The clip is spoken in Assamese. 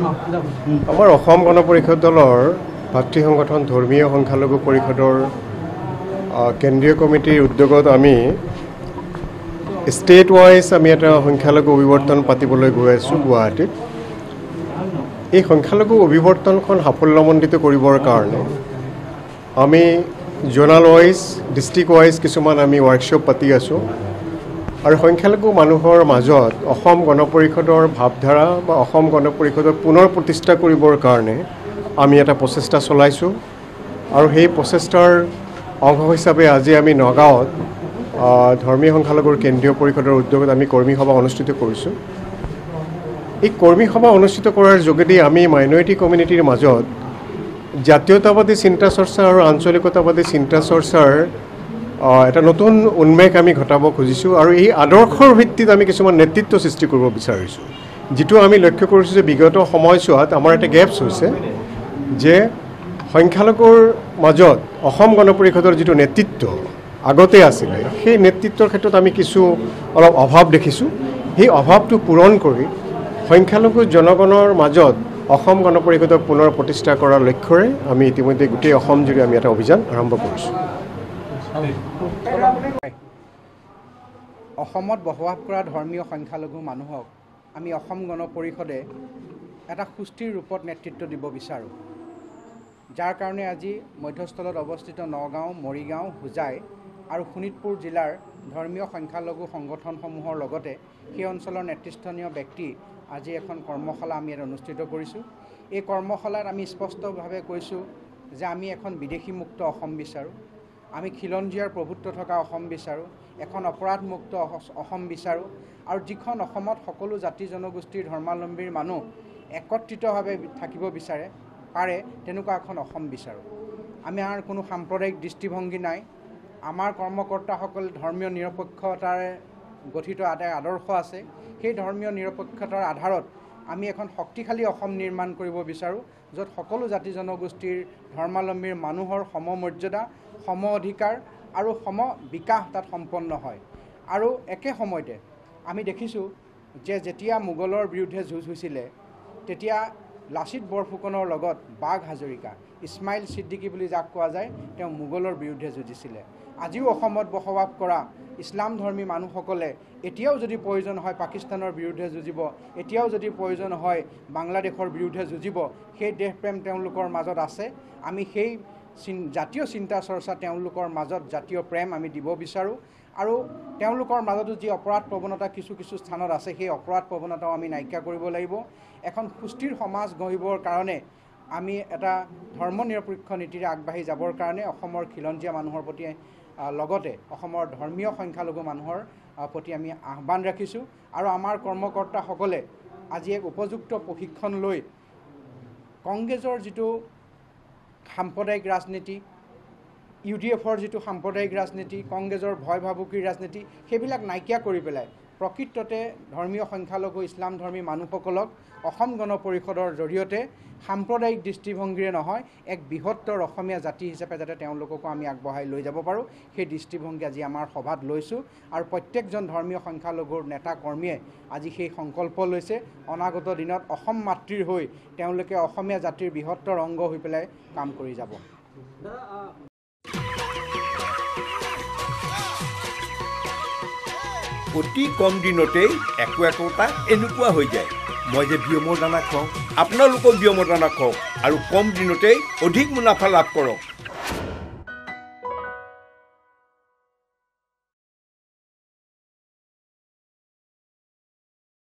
আমাৰ অসম গণ পৰিষদ দলৰ ভাতৃ সংগঠন ধৰ্মীয় সংখ্যালঘু পৰিষদৰ কেন্দ্ৰীয় কমিটিৰ উদ্যোগত আমি ষ্টেট ৱাইজ আমি এটা সংখ্যালঘু অভিৱৰ্তন পাতিবলৈ গৈ আছোঁ গুৱাহাটীত। এই সংখ্যালঘু অভিৱৰ্তনখন সাফল্যমণ্ডিত কৰিবৰ কাৰণে আমি জোনাল ৱাইজ ডিষ্ট্ৰিক্ট ৱাইজ কিছুমান আমি ৱৰ্কশ্বপ পাতি আছোঁ আৰু সংখ্যালঘু মানুহৰ মাজত অসম গণ পৰিষদৰ ভাৱধাৰা বা অসম গণ পৰিষদক পুনৰ প্ৰতিষ্ঠা কৰিবৰ কাৰণে আমি এটা প্ৰচেষ্টা চলাইছোঁ আৰু সেই প্ৰচেষ্টাৰ অংশ হিচাপে আজি আমি নগাঁৱত ধৰ্মীয় সংখ্যালঘুৰ কেন্দ্ৰীয় পৰিষদৰ উদ্যোগত আমি কৰ্মী সভা অনুষ্ঠিত কৰিছোঁ। এই কৰ্মী সভা অনুষ্ঠিত কৰাৰ যোগেদি আমি মাইনৰিটি কমিউনিটিৰ মাজত জাতীয়তাবাদী চিন্তা চৰ্চা আৰু আঞ্চলিকতাবাদী চিন্তা চৰ্চাৰ এটা নতুন উন্মেষ আমি ঘটাব খুজিছোঁ আৰু এই আদৰ্শৰ ভিত্তিত আমি কিছুমান নেতৃত্ব সৃষ্টি কৰিব বিচাৰিছোঁ, যিটো আমি লক্ষ্য কৰিছোঁ যে বিগত সময়ছোৱাত আমাৰ এটা গেপছ হৈছে যে সংখ্যালঘুৰ মাজত অসম গণ পৰিষদৰ যিটো নেতৃত্ব আগতে আছিলে সেই নেতৃত্বৰ ক্ষেত্ৰত আমি কিছু অলপ অভাৱ দেখিছোঁ। সেই অভাৱটো পূৰণ কৰি সংখ্যালঘু জনগণৰ মাজত অসম গণ পৰিষদক পুনৰ প্ৰতিষ্ঠা কৰাৰ লক্ষ্যৰে আমি ইতিমধ্যে গোটেই অসম জুৰি আমি এটা অভিযান আৰম্ভ কৰিছোঁ। অসমত বসবাস কৰা ধৰ্মীয় সংখ্যালঘু মানুহক আমি অসম গণ পৰিষদে এটা সুস্থিৰ ৰূপত নেতৃত্ব দিব বিচাৰোঁ, যাৰ কাৰণে আজি মধ্যস্থলত অৱস্থিত নগাঁও, মৰিগাঁও, হোজাই আৰু শোণিতপুৰ জিলাৰ ধৰ্মীয় সংখ্যালঘু সংগঠনসমূহৰ লগতে সেই অঞ্চলৰ নেতৃস্থানীয় ব্যক্তি আজি এখন কৰ্মশালা আমি ইয়াত অনুষ্ঠিত কৰিছোঁ। এই কৰ্মশালাত আমি স্পষ্টভাৱে কৈছোঁ যে আমি এখন বিদেশীমুক্ত অসম বিচাৰোঁ, আমি খিলঞ্জীয়াৰ প্ৰভুত্ব থকা অসম বিচাৰোঁ, এখন অপৰাধমুক্ত অসম বিচাৰোঁ আৰু যিখন অসমত সকলো জাতি জনগোষ্ঠীৰ ধৰ্মাৱলম্বীৰ মানুহ একত্ৰিতভাৱে থাকিব পাৰে তেনেকুৱা এখন অসম বিচাৰোঁ। আমাৰ কোনো সাম্প্ৰদায়িক দৃষ্টিভংগী নাই। আমাৰ কৰ্মকৰ্তাসকল ধৰ্মীয় নিৰপেক্ষতাৰে গঠিত এটা আদৰ্শ আছে। সেই ধৰ্মীয় নিৰপেক্ষতাৰ আধাৰত আমি এখন শক্তিশালী অসম নিৰ্মাণ কৰিব বিচাৰোঁ, য'ত সকলো জাতি জনগোষ্ঠীৰ ধৰ্মাৱলম্বীৰ মানুহৰ সমমৰ্যাদা, সম অধিকাৰ আৰু সম বিকাশ তাত সম্পন্ন হয়। আৰু একে সময়তে আমি দেখিছোঁ যে যেতিয়া মোগলৰ বিৰুদ্ধে যুঁজ হৈছিলে তেতিয়া লাচিত বৰফুকনৰ লগত বাঘ হাজৰিকা, ইছমাইল ছিদ্দিকী বুলি যাক কোৱা যায়, তেওঁ মোগলৰ বিৰুদ্ধে যুঁজিছিলে। আজিও অসমত বসবাস কৰা ইছলাম ধৰ্মী মানুহসকলে এতিয়াও যদি প্ৰয়োজন হয় পাকিস্তানৰ বিৰুদ্ধে যুঁজিব, এতিয়াও যদি প্ৰয়োজন হয় বাংলাদেশৰ বিৰুদ্ধে যুঁজিব। সেই দেশপ্ৰেম তেওঁলোকৰ মাজত আছে। আমি সেই জাতীয় চিন্তা চৰ্চা তেওঁলোকৰ মাজত জাতীয় প্ৰেম আমি দিব বিচাৰোঁ আৰু তেওঁলোকৰ মাজতো যি অপৰাধ প্ৰৱণতা কিছু স্থানত আছে সেই অপৰাধ প্ৰৱণতাও আমি নাইকিয়া কৰিব লাগিব। এখন সুস্থিৰ সমাজ গঢ়িবৰ কাৰণে আমি এটা ধৰ্ম নিৰপেক্ষ নীতিৰে আগবাঢ়ি যাবৰ কাৰণে অসমৰ খিলঞ্জীয়া মানুহৰ প্ৰতি লগতে অসমৰ ধৰ্মীয় সংখ্যালঘু মানুহৰ প্ৰতি আমি আহ্বান ৰাখিছোঁ আৰু আমাৰ কৰ্মকৰ্তাসকলে আজি এক উপযুক্ত প্ৰশিক্ষণ লৈ কংগ্ৰেছৰ যিটো সাম্প্ৰদায়িক ৰাজনীতি, UDFৰ যিটো সাম্প্ৰদায়িক ৰাজনীতি, কংগ্ৰেছৰ ভয় ভাবুকিৰ ৰাজনীতি, সেইবিলাক নাইকিয়া কৰি পেলাই প্ৰকৃততে ধৰ্মীয় সংখ্যালঘু ইছলাম ধৰ্মী মানুহসকলক অসম গণ পৰিষদৰ জৰিয়তে সাম্প্ৰদায়িক দৃষ্টিভংগীৰে নহয় এক বৃহত্তৰ অসমীয়া জাতি হিচাপে যাতে তেওঁলোককো আমি আগবঢ়াই লৈ যাব পাৰোঁ, সেই দৃষ্টিভংগী আজি আমাৰ সভাত লৈছোঁ আৰু প্ৰত্যেকজন ধৰ্মীয় সংখ্যালঘুৰ নেতা কৰ্মীয়ে আজি সেই সংকল্প লৈছে অনাগত দিনত অসম মাতৃৰ হৈ তেওঁলোকে অসমীয়া জাতিৰ বৃহত্তৰ অংগ হৈ পেলাই কাম কৰি যাব। অতি কম দিনতেই একোটা এনেকুৱা হৈ যায়। মই যে বিয়মৰ দানা খুৱাওঁ, আপোনালোকেও বিয়মৰ দানা খুৱাওক আৰু কম দিনতেই অধিক মুনাফা লাভ কৰক।